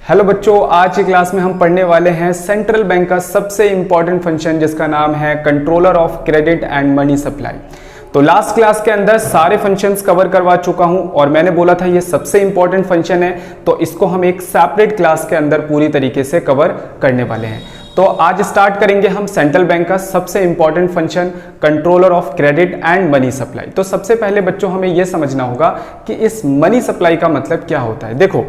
Hello बच्चों, आज की क्लास में हम पढ़ने वाले हैं सेंट्रल बैंक का सबसे इंपॉर्टेंट फंक्शन जिसका नाम है controller of credit and money supply. तो लास्ट क्लास के अंदर सारे फंक्शंस कवर करवा चुका हूं और मैंने बोला था ये सबसे इंपॉर्टेंट फंक्शन है, तो इसको हम एक सेपरेट क्लास के अंदर पूरी तरीके से कवर करने वाले हैं। तो आज स्टार्ट करेंगे हम सेंट्रल बैंक का सबसे important function controller of credit and money supply. तो सबसे पहले बच्चों हमें यह समझना होगा कि इस मनी सप्लाई का मतलब क्या होता है। देखो,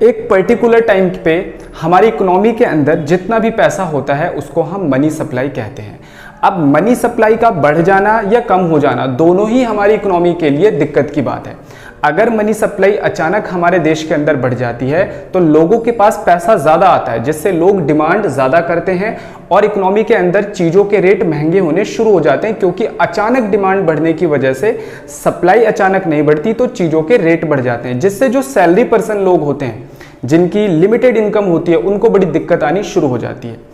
एक पर्टिकुलर टाइम पे हमारी इकोनॉमी के अंदर जितना भी पैसा होता है उसको हम मनी सप्लाई कहते हैं। अब मनी सप्लाई का बढ़ जाना या कम हो जाना दोनों ही हमारी इकोनॉमी के लिए दिक्कत की बात है। अगर मनी सप्लाई अचानक हमारे देश के अंदर बढ़ जाती है तो लोगों के पास पैसा ज्यादा आता है, जिससे लोग डिमांड ज्यादा करते हैं और इकोनॉमी के अंदर चीजों के रेट महंगे होने शुरू हो जाते हैं, क्योंकि अचानक डिमांड बढ़ने की वजह से सप्लाई अचानक नहीं बढ़ती तो चीजों के रेट बढ़ जाते हैं, जिससे जो सैलरी पर्सन लोग होते हैं जिनकी लिमिटेड इनकम होती है उनको बड़ी दिक्कत आनी शुरू हो जाती है।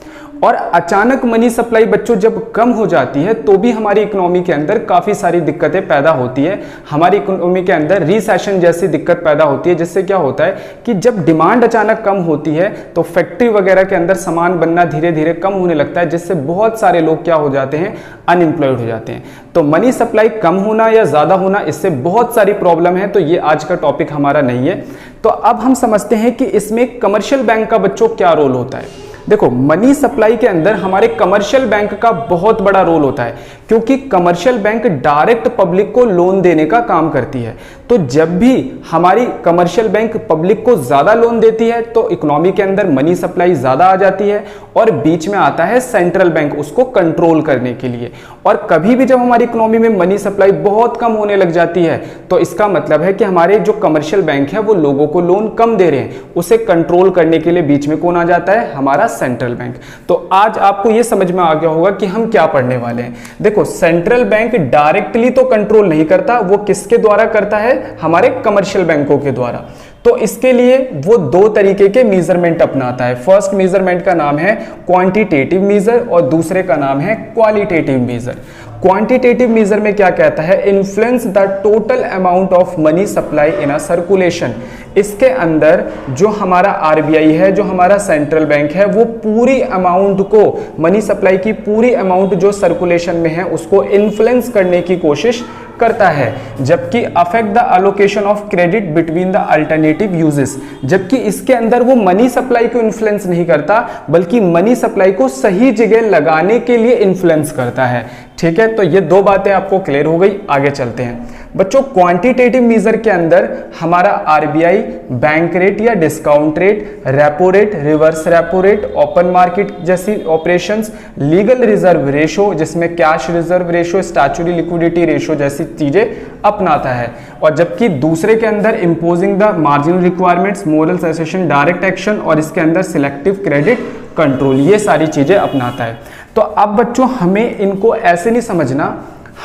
और अचानक मनी सप्लाई बच्चों जब कम हो जाती है तो भी हमारी इकोनॉमी के अंदर काफी सारी दिक्कतें पैदा होती है। हमारी इकोनॉमी के अंदर रिसेशन जैसी दिक्कत पैदा होती है, जिससे क्या होता है कि जब डिमांड अचानक कम होती है तो फैक्ट्री वगैरह के अंदर सामान बनना धीरे धीरे कम होने लगता है, जिससे बहुत सारे लोग क्या हो जाते हैं, अनएम्प्लॉयड हो जाते हैं। तो मनी सप्लाई कम होना या ज्यादा होना, इससे बहुत सारी प्रॉब्लम है, तो ये आज का टॉपिक हमारा नहीं है। तो अब हम समझते हैं कि इसमें कमर्शियल बैंक का बच्चों क्या रोल होता है। देखो, मनी सप्लाई के अंदर हमारे कमर्शियल बैंक का बहुत बड़ा रोल होता है, क्योंकि कमर्शियल बैंक डायरेक्ट पब्लिक को लोन देने का काम करती है। तो जब भी हमारी कमर्शियल बैंक पब्लिक को ज्यादा लोन देती है तो इकोनॉमी के अंदर मनी सप्लाई ज्यादा आ जाती है और बीच में आता है सेंट्रल बैंक उसको कंट्रोल करने के लिए। और कभी भी जब हमारी इकोनॉमी में मनी सप्लाई बहुत कम होने लग जाती है तो इसका मतलब है कि हमारे जो कमर्शियल बैंक है वो लोगों को लोन कम दे रहे हैं, उसे कंट्रोल करने के लिए बीच में कौन आ जाता है, हमारा सेंट्रल बैंक। तो आज आपको यह समझ में आ गया होगा कि हम क्या पढ़ने वाले हैं। देखो, सेंट्रल बैंक डायरेक्टली तो कंट्रोल नहीं करता, वो किसके द्वारा करता है, हमारे कमर्शियल बैंकों के द्वारा। तो इसके लिए वो दो तरीके के मेजरमेंट अपनाता है। फर्स्ट मेजरमेंट का नाम है क्वांटिटेटिव मेजर और दूसरे का नाम है क्वालिटेटिव मेजर। क्वांटिटेटिव मेजर में क्या कहता है, influence the total amount of money supply in a circulation. इसके अंदर जो हमारा आरबीआई है, जो हमारा सेंट्रल बैंक है, वो पूरी अमाउंट को, मनी सप्लाई की पूरी अमाउंट जो सर्कुलेशन में है उसको इन्फ्लुएंस करने की कोशिश करता है, जबकि affect the allocation of credit between the alternative uses. जबकि इसके अंदर वो मनी सप्लाई को इन्फ्लुएंस नहीं करता, बल्कि मनी सप्लाई को सही जगह लगाने के लिए इन्फ्लुएंस करता है। ठीक है, तो ये दो बातें आपको क्लियर हो गई। आगे चलते हैं बच्चों। क्वांटिटेटिव मेजर के अंदर हमारा आरबीआई बैंक रेट या discount rate, repo rate, reverse repo rate, open market जैसी ऑपरेशंस, लीगल रिजर्व रेशो जिसमें cash reserve ratio, statutory liquidity ratio जैसी चीजें अपनाता है। और जबकि दूसरे के अंदर imposing the marginal requirements, moral cessation, direct action और इसके अंदर सिलेक्टिव क्रेडिट कंट्रोल, ये सारी चीजें अपनाता है। तो अब बच्चों हमें इनको ऐसे नहीं समझना,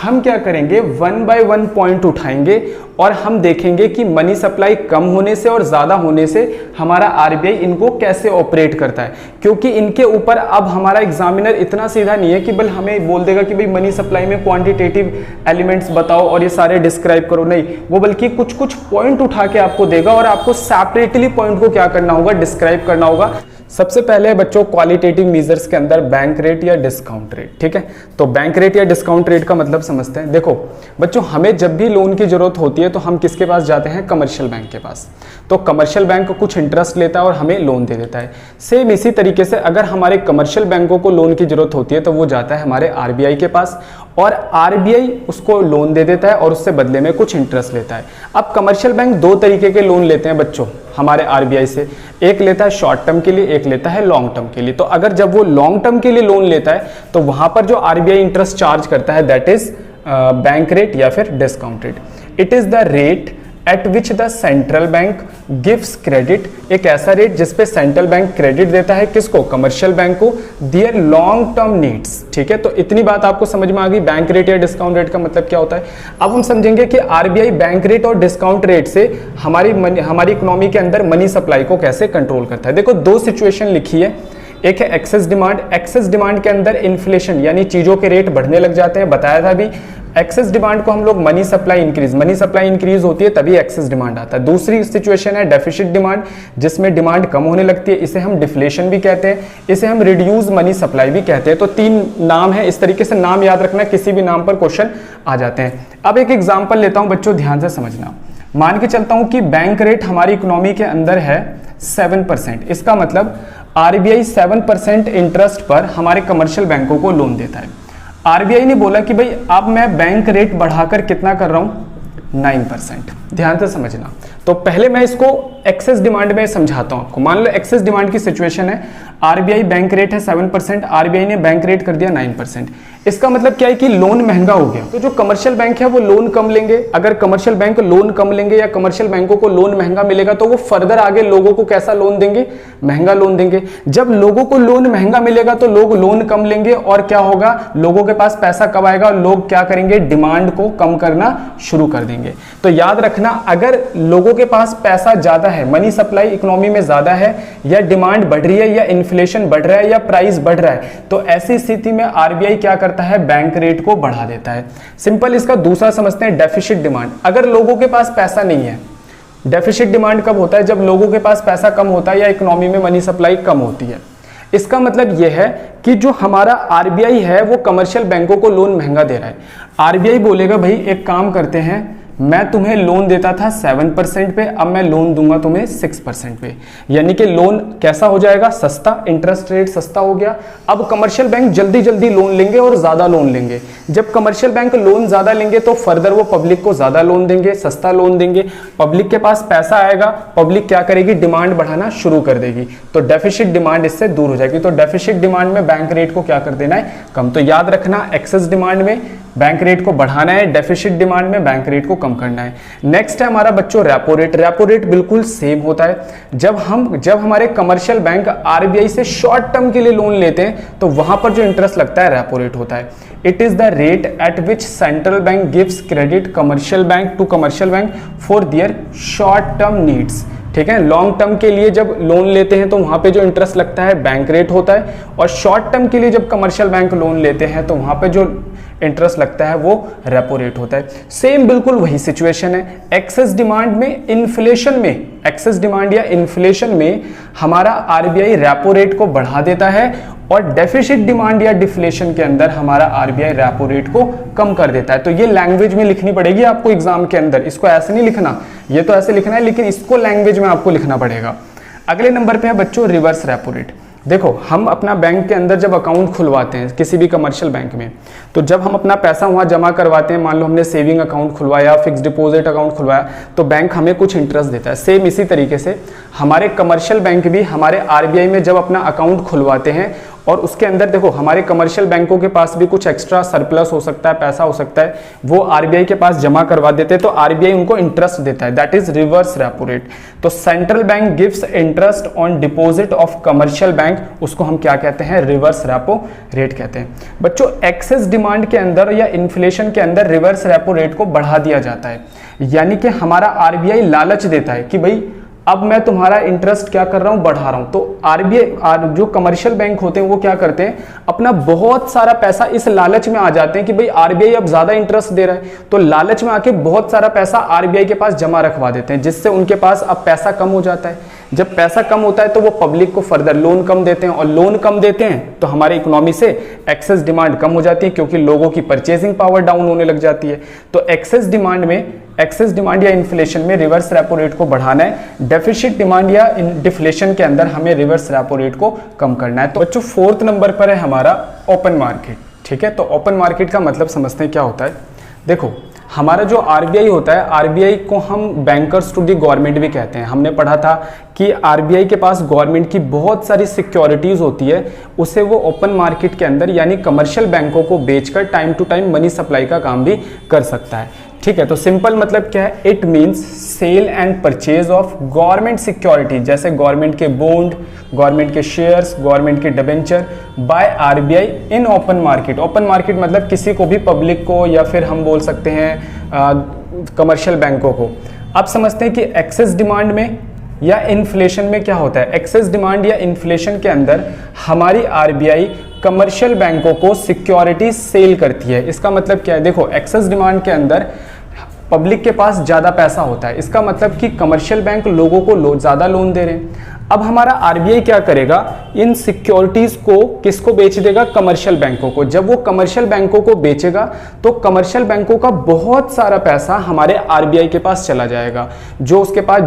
हम क्या करेंगे, वन बाय वन पॉइंट उठाएंगे और हम देखेंगे कि मनी सप्लाई कम होने से और ज्यादा होने से हमारा आरबीआई इनको कैसे ऑपरेट करता है। क्योंकि इनके ऊपर अब हमारा एग्जामिनर इतना सीधा नहीं है कि बल हमें बोल देगा कि भाई मनी सप्लाई में क्वांटिटेटिव एलिमेंट्स बताओ और ये सारे डिस्क्राइब करो, नहीं, वो बल्कि कुछ कुछ पॉइंट उठा के आपको देगा और आपको सेपरेटली पॉइंट को क्या करना होगा, डिस्क्राइब करना होगा। सबसे पहले बच्चों क्वालिटेटिव मेजर्स के अंदर बैंक रेट या डिस्काउंट रेट। ठीक है, तो बैंक रेट या डिस्काउंट रेट का मतलब समझते हैं। देखो बच्चों, हमें जब भी लोन की जरूरत होती है तो हम किसके पास जाते हैं, कमर्शियल बैंक के पास। तो कमर्शियल बैंक कुछ इंटरेस्ट लेता है और हमें लोन दे देता है। सेम इसी तरीके से अगर हमारे कमर्शियल बैंकों को लोन की जरूरत होती है तो वो जाता है हमारे आरबीआई के पास और आरबीआई उसको लोन दे देता है और उससे बदले में कुछ इंटरेस्ट लेता है। अब कमर्शियल बैंक दो तरीके के लोन लेते हैं बच्चों हमारे आरबीआई से, एक लेता है शॉर्ट टर्म के लिए, एक लेता है लॉन्ग टर्म के लिए। तो अगर जब वो लॉन्ग टर्म के लिए लोन लेता है तो वहां पर जो आरबीआई इंटरेस्ट चार्ज करता है दैट इज बैंक रेट या फिर discount rate. It is the rate at which the central bank gives credit, एक ऐसा रेट जिसपे सेंट्रल बैंक क्रेडिट देता है किसको, कमर्शियल बैंक को, दियर लॉन्ग टर्म नीड्स। ठीक है, तो इतनी बात आपको समझ में आ गई बैंक रेट या डिस्काउंट रेट का मतलब क्या होता है। अब हम समझेंगे कि आरबीआई बैंक रेट और डिस्काउंट रेट से हमारी इकोनॉमी के अंदर मनी सप्लाई को कैसे कंट्रोल करता है। देखो दो सिचुएशन लिखी है, एक है एक्सेस डिमांड। एक्सेस डिमांड के अंदर इन्फ्लेशन यानी चीजों के रेट बढ़ने लग जाते हैं, बताया था भी एक्सेस डिमांड को हम लोग मनी सप्लाई इंक्रीज होती है तभी एक्सेस डिमांड आता है। दूसरी सिचुएशन है डेफिसिट डिमांड, जिसमें डिमांड कम होने लगती है, इसे हम डिफ्लेशन भी कहते हैं, इसे हम रिड्यूस मनी सप्लाई भी कहते हैं। तो 3 नाम है, इस तरीके से नाम याद रखना, किसी भी नाम पर क्वेश्चन आ जाते हैं। अब एक एग्जाम्पल लेता हूं बच्चों, ध्यान से समझना। मान के चलता हूं कि बैंक रेट हमारी इकोनॉमी के अंदर है 7%, इसका मतलब आरबीआई 7% इंटरेस्ट पर हमारे कमर्शियल बैंकों को लोन देता है। आरबीआई ने बोला कि भाई अब मैं बैंक रेट बढ़ाकर कितना कर रहा हूं, 9%। ध्यान से समझना। तो पहले मैं इसको एक्सेस डिमांड में समझाता हूं आपको। मान लो एक्सेस डिमांड की सिचुएशन है, आरबीआई बैंक रेट है 7%, आरबीआई ने बैंक रेट कर दिया 9%। इसका मतलब क्या है कि लोन महंगा हो गया, तो जो कमर्शियल बैंक है वो लोन कम लेंगे। अगर कमर्शियल बैंक लोन कम लेंगे या कमर्शियल बैंकों को लोन महंगा मिलेगा तो वो फर्दर आगे लोगों को कैसा लोन देंगे, महंगा लोन देंगे। जब लोगों को लोन महंगा मिलेगा तो लोग लोन कम लेंगे और क्या होगा, लोगों के पास पैसा कब आएगा, लोग क्या करेंगे, डिमांड को कम करना शुरू कर देंगे। तो याद रखना, अगर लोगों के पास पैसा ज्यादा है, मनी सप्लाई इकोनॉमी में ज्यादा है, या डिमांड बढ़ रही है, या इन्फ्लेशन बढ़ रहा है, या प्राइस बढ़ रहा है, तो ऐसी स्थिति में आरबीआई क्या करता है, बैंक रेट को बढ़ा देता है। सिंपल इसका दूसरा समझते हैं, डेफिसिट डिमांड। अगर लोगों के पास पैसा नहीं है, डेफिसिट डिमांड कब होता है, जब लोगों के पास पैसा कम होता है या इकोनॉमी में मनी सप्लाई कम होती है। इसका मतलब यह है कि जो हमारा आरबीआई है वो कमर्शियल बैंकों को लोन महंगा दे रहा है। आरबीआई बोलेगा भाई एक काम करते हैं, मैं तुम्हें लोन देता था 7% पे, अब मैं लोन दूंगा तुम्हें 6% पे। यानी कि लोन कैसा हो जाएगा, सस्ता, इंटरेस्ट रेट सस्ता हो गया। अब कमर्शियल बैंक जल्दी जल्दी लोन लेंगे और ज्यादा लोन लेंगे। जब कमर्शियल बैंक लोन ज्यादा लेंगे तो फर्दर वो पब्लिक को ज्यादा लोन देंगे, सस्ता लोन देंगे। पब्लिक के पास पैसा आएगा, पब्लिक क्या करेगी, डिमांड बढ़ाना शुरू कर देगी। तो डेफिसिट डिमांड इससे दूर हो जाएगी। तो डेफिसिट डिमांड में बैंक रेट को क्या कर देना है, कम। तो याद रखना, एक्सेस डिमांड में बैंक रेट को बढ़ाना है, डेफिसिट डिमांड में बैंक रेट को कम करना है। नेक्स्ट है हमारा बच्चों रेपो रेट। रेपो रेट बिल्कुल सेम होता है। जब हमारे कमर्शियल बैंक आरबीआई से शॉर्ट टर्म के लिए लोन लेते हैं तो वहां पर जो इंटरेस्ट लगता है रेपो रेट होता है। It is the rate at which central bank gives credit commercial bank to commercial bank for their short term needs. ठीक है, लॉन्ग टर्म के लिए जब लोन लेते हैं तो वहां पे जो इंटरेस्ट लगता है बैंक रेट होता है, और शॉर्ट टर्म के लिए जब कमर्शियल बैंक लोन लेते हैं तो वहां पे जो इंटरेस्ट लगता है वो रेपो रेट होता है। सेम बिल्कुल वही सिचुएशन है। एक्सेस डिमांड में, इन्फ्लेशन में, एक्सेस डिमांड या इन्फ्लेशन में हमारा आरबीआई रेपो रेट को बढ़ा देता है, और डेफिसिट डिमांड या डिफ्लेशन के अंदर हमारा आरबीआई रेपो रेट को कम कर देता है। तो ये लैंग्वेज में लिखनी पड़ेगी आपको एग्जाम के अंदर। इसको ऐसे नहीं लिखना, ये तो ऐसे लिखना है, लेकिन इसको लैंग्वेज में आपको लिखना पड़ेगा। अगले नंबर पे है बच्चों रिवर्स रेपो रेट। देखो, हम अपना बैंक के अंदर जब अकाउंट खुलवाते हैं किसी भी कमर्शियल बैंक में, तो जब हम अपना पैसा वहां जमा करवाते हैं, मान लो हमने सेविंग अकाउंट खुलवाया, फिक्स डिपॉजिट अकाउंट खुलवाया, तो बैंक हमें कुछ इंटरेस्ट देता है। सेम इसी तरीके से हमारे कमर्शियल बैंक भी हमारे आरबीआई में जब अपना अकाउंट खुलवाते हैं, और उसके अंदर देखो हमारे कमर्शियल बैंकों के पास भी कुछ एक्स्ट्रा सरप्लस हो सकता है, पैसा हो सकता है, वो आरबीआई के पास जमा करवा देते हैं, तो आरबीआई उनको इंटरेस्ट देता है। That is reverse repo rate. तो central bank gives interest on deposit of commercial bank, उसको हम क्या कहते हैं, रिवर्स रेपो रेट कहते हैं। बच्चों, एक्सेस डिमांड के अंदर या इन्फ्लेशन के अंदर रिवर्स रेपो रेट को बढ़ा दिया जाता है। यानी कि हमारा आरबीआई लालच देता है कि भाई अब मैं तुम्हारा इंटरेस्ट क्या कर रहा हूं, बढ़ा रहा हूं। तो आरबीआई, जो कमर्शियल बैंक होते हैं वो क्या करते हैं, अपना बहुत सारा पैसा इस लालच में आ जाते हैं कि भाई आरबीआई अब ज्यादा इंटरेस्ट दे रहा है, तो लालच में आके बहुत सारा पैसा आरबीआई के पास जमा रखवा देते हैं, जिससे उनके पास अब पैसा कम हो जाता है। जब पैसा कम होता है तो वो पब्लिक को फर्दर लोन कम देते हैं, और लोन कम देते हैं तो हमारी इकोनॉमी से एक्सेस डिमांड कम हो जाती है, क्योंकि लोगों की परचेजिंग पावर डाउन होने लग जाती है। तो एक्सेस डिमांड या इन्फ्लेशन में रिवर्स रेपो रेट को बढ़ाना है। डेफिसिट डिमांड या डिफ्लेशन के अंदर हमें रिवर्स रेपो रेट को कम करना है। तो बच्चों, 4th नंबर पर है हमारा ओपन मार्केट। ठीक है, तो ओपन मार्केट का मतलब समझते हैं क्या होता है। देखो, हमारा जो आरबीआई होता है, आरबीआई को हम बैंकर्स टू दी गवर्नमेंट भी कहते हैं। हमने पढ़ा था कि आरबीआई के पास गवर्नमेंट की बहुत सारी सिक्योरिटीज होती है, उसे वो ओपन मार्केट के अंदर यानी कमर्शियल बैंकों को बेचकर time to time money supply का काम भी कर सकता है। ठीक है, तो सिंपल मतलब क्या है, it means sale and purchase of government security, जैसे गवर्नमेंट के बॉन्ड, गवर्नमेंट के शेयर्स, गवर्नमेंट के debenture by RBI in open market. Open market मतलब किसी को भी, पब्लिक को, या फिर हम बोल सकते हैं कमर्शियल बैंकों को। अब समझते हैं कि एक्सेस डिमांड में या इन्फ्लेशन में क्या होता है, एक्सेस डिमांड या इन्फ्लेशन के अंदर हमारी आरबीआई कमर्शियल बैंकों को सिक्योरिटी सेल करती है। इसका मतलब क्या है, देखो एक्सेस डिमांड के अंदर पब्लिक के पास ज़्यादा पैसा होता है, इसका मतलब कि कमर्शियल बैंक लोगों को ज़्यादा लोन दे रहे हैं। अब हमारा आरबीआई क्या करेगा, इन सिक्योरिटीज को किसको बेच देगा, कमर्शियल बैंकों को। जब वो कमर्शियल बैंकों को बेचेगा तो कमर्शियल बैंकों का बहुत सारा पैसा हमारे आरबीआई के पास चला जाएगा, जो उसके पास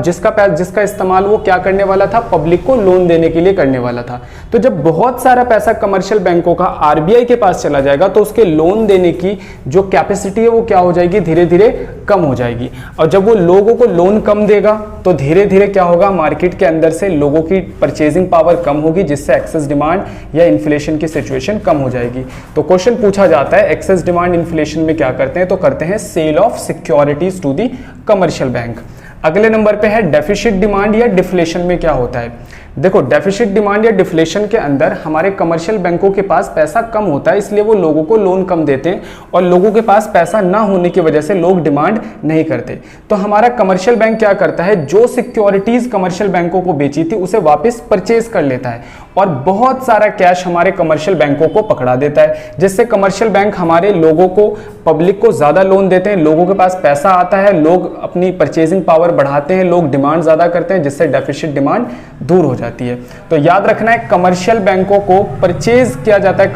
जिसका इस्तेमाल वो क्या करने वाला था, पब्लिक को लोन देने के लिए करने वाला था। तो जब बहुत सारा पैसा कमर्शियल बैंकों का आरबीआई के पास चला जाएगा तो उसके लोन देने की जो कैपेसिटी है वो क्या हो जाएगी, धीरे धीरे कम हो जाएगी। और जब वो लोगों को लोन कम देगा तो धीरे धीरे क्या होगा, मार्केट के अंदर से लोगों की परचेजिंग पावर कम होगी, जिससे एक्सेस डिमांड या इन्फ्लेशन की सिचुएशन कम हो जाएगी। तो क्वेश्चन पूछा जाता है एक्सेस डिमांड इन्फ्लेशन में क्या करते हैं, तो करते हैं sale of securities to the commercial bank. अगले नंबर पे है डेफिसिट डिमांड या डिफ्लेशन में क्या होता है। देखो डेफिसिट डिमांड या डिफ्लेशन के अंदर हमारे कमर्शियल बैंकों के पास पैसा कम होता है, इसलिए वो लोगों को लोन कम देते हैं और लोगों के पास पैसा ना होने की वजह से लोग डिमांड नहीं करते। तो हमारा कमर्शियल बैंक क्या करता है, जो सिक्योरिटीज कमर्शियल बैंकों को बेची थी उसे वापस परचेज कर लेता है और बहुत सारा कैश हमारे कमर्शियल बैंकों को पकड़ा देता है, जिससे कमर्शियल बैंक हमारे लोगों को, पब्लिक को ज्यादा लोन देते हैं, लोगों के पास पैसा आता है, लोग अपनी परचेजिंग पावर बढ़ाते हैं, लोग डिमांड ज्यादा करते हैं, जिससे डेफिसिट डिमांड दूर हो जाती है। तो याद रखना है कमर्शियल बैंकों को परचेज किया जाता है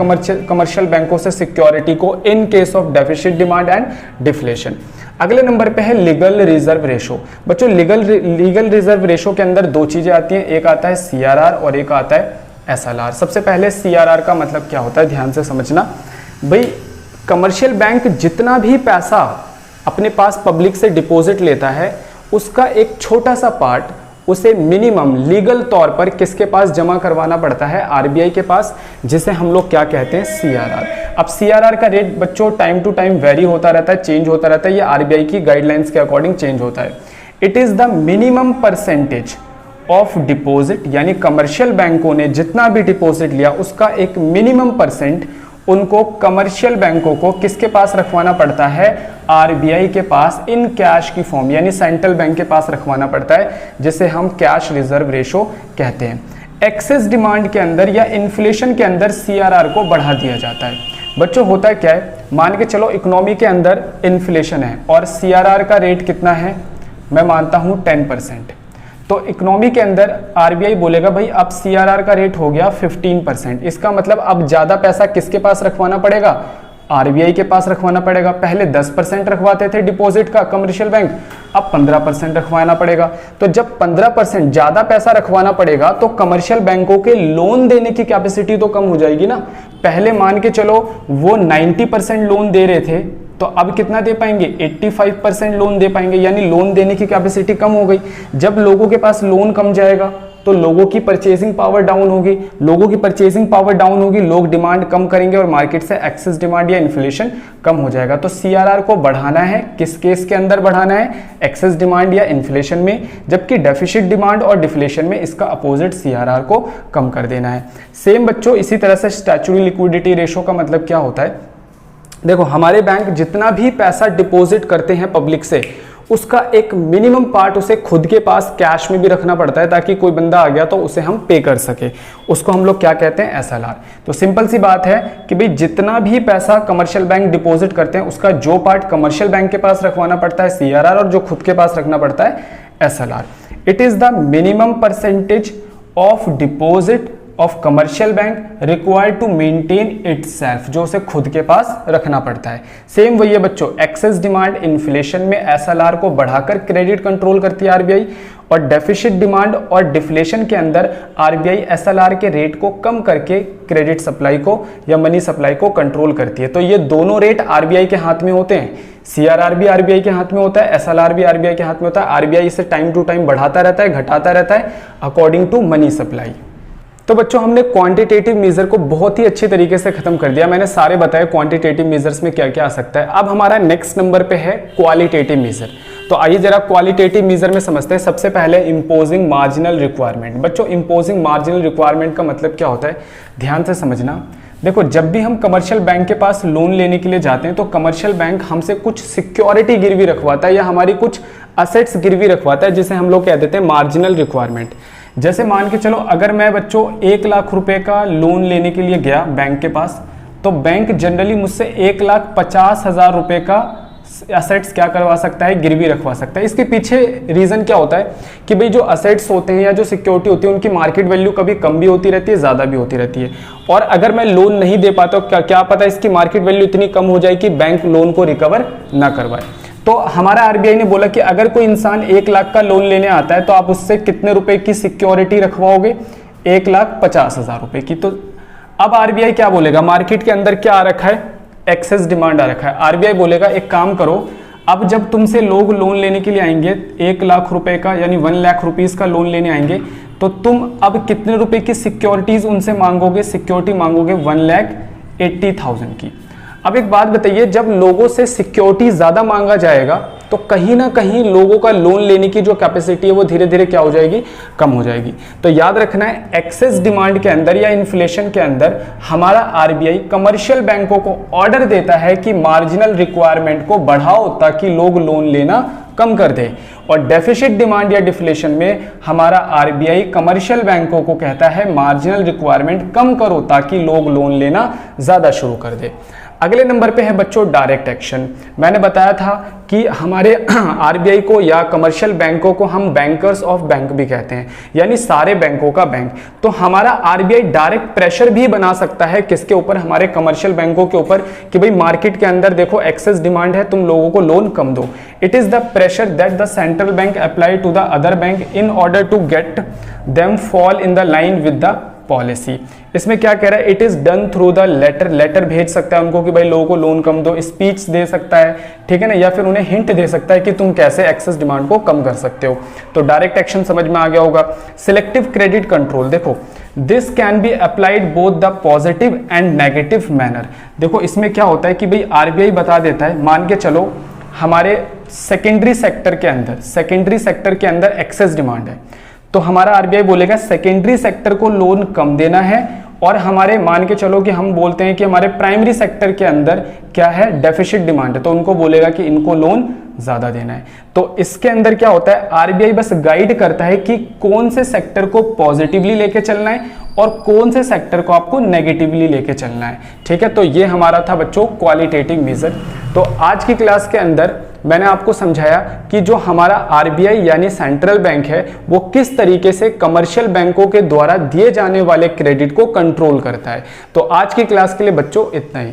कमर्शियल बैंकों से सिक्योरिटी को in case of deficit demand and deflation. अगले नंबर पे है लीगल रिजर्व रेशो। बच्चों लीगल रिजर्व रेशो के अंदर दो चीजें आती हैं, एक आता है सीआरआर और एक आता है एसएलआर। सबसे पहले सीआरआर का मतलब क्या होता है, ध्यान से समझना भाई। कमर्शियल बैंक जितना भी पैसा अपने पास पब्लिक से डिपॉजिट लेता है उसका एक छोटा सा पार्ट उसे मिनिमम लीगल तौर पर किसके पास जमा करवाना पड़ता है, आरबीआई के पास, जिसे हम लोग क्या कहते हैं, सीआरआर। अब सीआरआर का रेट बच्चों टाइम टू टाइम वेरी होता रहता है, चेंज होता रहता है, ये आरबीआई की गाइडलाइंस के अकॉर्डिंग चेंज होता है। It is the minimum percentage of deposit, यानी कमर्शियल बैंकों ने जितना भी डिपॉजिट लिया उसका एक मिनिमम परसेंट उनको कमर्शियल बैंकों को किसके पास रखवाना पड़ता है, आरबीआई के पास इन कैश की फॉर्म, यानी सेंट्रल बैंक के पास रखवाना पड़ता है, जिसे हम कैश रिजर्व रेशो कहते हैं। एक्सेस डिमांड के अंदर या इन्फ्लेशन के अंदर सीआरआर को बढ़ा दिया जाता है। बच्चों होता है क्या है, मान के चलो इकोनॉमी के अंदर इन्फ्लेशन है और सीआरआर का रेट कितना है, मैं मानता हूं 10%। तो इकोनॉमी के अंदर आरबीआई बोलेगा भाई अब सीआरआर का रेट हो गया 15%, इसका मतलब अब ज्यादा पैसा किसके पास रखवाना पड़ेगा, आरबीआई के पास रखवाना पड़ेगा। पहले 10% रखवाते थे डिपॉजिट का कमर्शियल बैंक, अब 15% रखवाना पड़ेगा। तो जब 15% ज्यादा पैसा रखवाना पड़ेगा तो कमर्शियल बैंकों के लोन देने की कैपेसिटी तो कम हो जाएगी ना। पहले मान के चलो वो 90% लोन दे रहे थे, तो अब कितना दे पाएंगे, 85% लोन दे पाएंगे, यानी लोन देने की कैपेसिटी कम हो गई। जब लोगों के पास लोन कम जाएगा तो लोगों की परचेजिंग पावर डाउन होगी, लोगों की परचेजिंग पावर डाउन होगी, लोग डिमांड कम करेंगे और मार्केट से एक्सेस डिमांड या इन्फ्लेशन कम हो जाएगा। तो सीआरआर को बढ़ाना है, किस केस के अंदर बढ़ाना है, एक्सेस डिमांड या इन्फ्लेशन में, जबकि डेफिसिट डिमांड और डिफ्लेशन में इसका अपोजिट सीआरआर को कम कर देना है। सेम बच्चों इसी तरह से स्टैट्यूटरी लिक्विडिटी रेशो का मतलब क्या होता है, देखो हमारे बैंक जितना भी पैसा डिपॉजिट करते हैं पब्लिक से उसका एक मिनिमम पार्ट उसे खुद के पास कैश में भी रखना पड़ता है, ताकि कोई बंदा आ गया तो उसे हम पे कर सके। उसको हम लोग क्या कहते हैं, एसएलआर। तो सिंपल सी बात है कि भाई जितना भी पैसा कमर्शियल बैंक डिपॉजिट करते हैं उसका जो पार्ट कमर्शियल बैंक के पास रखवाना पड़ता है सीआरआर, और जो खुद के पास रखना पड़ता है SLR. It is the minimum percentage of deposit of commercial bank required to maintain itself, जो उसे खुद के पास रखना पड़ता है। सेम वही है बच्चों, एक्सेस डिमांड इन्फ्लेशन में एसएलआर को बढ़ाकर क्रेडिट कंट्रोल करती है आरबीआई, और डेफिसिट डिमांड और डिफ्लेशन के अंदर आरबीआई एसएलआर के रेट को कम करके क्रेडिट सप्लाई को या मनी सप्लाई को कंट्रोल करती है। तो ये दोनों रेट आरबीआई के हाथ में होते हैं, सीआरआर भी आरबीआई के हाथ में होता है, एसएलआर भी आरबीआई के हाथ में होता है। आरबीआई इसे टाइम टू टाइम बढ़ाता रहता है, घटाता रहता है अकॉर्डिंग टू मनी सप्लाई। तो बच्चों हमने क्वांटिटेटिव मेजर को बहुत ही अच्छी तरीके से खत्म कर दिया, मैंने सारे बताए क्वांटिटेटिव मेजर्स में क्या क्या आ सकता है। अब हमारा नेक्स्ट नंबर पे है क्वालिटेटिव मेजर। तो आइए जरा क्वालिटेटिव मेजर में समझते हैं। सबसे पहले इंपोजिंग मार्जिनल रिक्वायरमेंट। बच्चों इंपोजिंग मार्जिनल रिक्वायरमेंट का मतलब क्या होता है, ध्यान से समझना। देखो जब भी हम कमर्शियल बैंक के पास लोन लेने के लिए जाते हैं तो कमर्शियल बैंक हमसे कुछ सिक्योरिटी गिरवी रखवाता है या हमारी कुछ असेट्स गिरवी रखवाता है, जिसे हम लोग कह देते हैं मार्जिनल रिक्वायरमेंट। जैसे मान के चलो अगर मैं बच्चों 1 लाख रुपए का लोन लेने के लिए गया बैंक के पास, तो बैंक जनरली मुझसे 1,50,000 रुपए का असेट्स क्या करवा सकता है, गिरवी रखवा सकता है। इसके पीछे रीजन क्या होता है कि भाई जो असेट्स होते हैं या जो सिक्योरिटी होती है उनकी मार्केट वैल्यू कभी कम भी होती रहती है, ज़्यादा भी होती रहती है। और अगर मैं लोन नहीं दे पाता तो क्या पता इसकी मार्केट वैल्यू इतनी कम हो जाए कि बैंक लोन को रिकवर ना करवाए। तो हमारा आरबीआई ने बोला कि अगर कोई इंसान 1 लाख का लोन लेने आता है तो आप उससे कितने रुपए की सिक्योरिटी रखवाओगे, 1,50,000 रुपए की। तो अब आरबीआई क्या बोलेगा, मार्केट के अंदर क्या आ रखा है, एक्सेस डिमांड आ रखा है। आरबीआई बोलेगा एक काम करो, अब जब तुमसे लोग लोन लेने के लिए आएंगे 1 लाख रुपए का यानी 1 लाख रुपीस का लोन लेने आएंगे, तो तुम अब कितने रुपए की सिक्योरिटीज उनसे मांगोगे, सिक्योरिटी मांगोगे 1,80,000 की। अब एक बात बताइए, जब लोगों से सिक्योरिटी ज्यादा मांगा जाएगा तो कहीं ना कहीं लोगों का लोन लेने की जो कैपेसिटी है वो धीरे धीरे क्या हो जाएगी, कम हो जाएगी। तो याद रखना है एक्सेस डिमांड के अंदर या इन्फ्लेशन के अंदर हमारा आरबीआई कमर्शियल बैंकों को ऑर्डर देता है कि मार्जिनल रिक्वायरमेंट को बढ़ाओ ताकि लोग लोन लेना कम कर दे। और डेफिसिट डिमांड या डिफ्लेशन में हमारा आरबीआई कमर्शियल बैंकों को कहता है मार्जिनल रिक्वायरमेंट कम करो ताकि लोग लोन लेना ज्यादा शुरू कर दे। अगले नंबर पे है बच्चों डायरेक्ट एक्शन। मैंने बताया था कि हमारे आरबीआई को या कमर्शियल बैंकों को हम बैंकर्स ऑफ बैंक भी कहते हैं, यानी सारे बैंकों का बैंक। तो हमारा आरबीआई डायरेक्ट प्रेशर भी बना सकता है किसके ऊपर, हमारे कमर्शियल बैंकों के ऊपर, कि भाई मार्केट के अंदर देखो एक्सेस डिमांड है, तुम लोगों को लोन कम दो। It is the pressure that the central bank apply to the other bank in order to get them fall in the line with the policy. इसमें क्या कह रहा है, it is done through the letter भेज सकता है उनको कि भाई लोगों को लोन कम दो, स्पीच दे सकता है, ठीक है ना, या फिर उन्हें हिंट दे सकता है कि तुम कैसे एक्सेस डिमांड को कम कर सकते हो। तो डायरेक्ट एक्शन समझ में आ गया होगा। सिलेक्टिव क्रेडिट कंट्रोल, देखो this can be applied both the positive and negative manner. देखो इसमें क्या होता है कि भाई आरबीआई बता देता है, मान के चलो हमारे सेकेंडरी सेक्टर के अंदर एक्सेस डिमांड है, तो हमारा आरबीआई बोलेगा सेकेंडरी सेक्टर को लोन कम देना है, और हमारे मान के चलो कि हम बोलते हैं कि हमारे प्राइमरी सेक्टर के अंदर क्या है, डेफिसिट डिमांड है, तो उनको बोलेगा कि इनको लोन ज्यादा देना है। तो इसके अंदर क्या होता है, आरबीआई बस गाइड करता है कि कौन से सेक्टर को पॉजिटिवली लेके चलना है और कौन से सेक्टर को आपको नेगेटिवली लेके चलना है, ठीक है। तो ये हमारा था बच्चों क्वालिटेटिव मेजर। तो आज की क्लास के अंदर मैंने आपको समझाया कि जो हमारा आरबीआई यानी सेंट्रल बैंक है वो किस तरीके से कमर्शियल बैंकों के द्वारा दिए जाने वाले क्रेडिट को कंट्रोल करता है। तो आज की क्लास के लिए बच्चों इतना ही।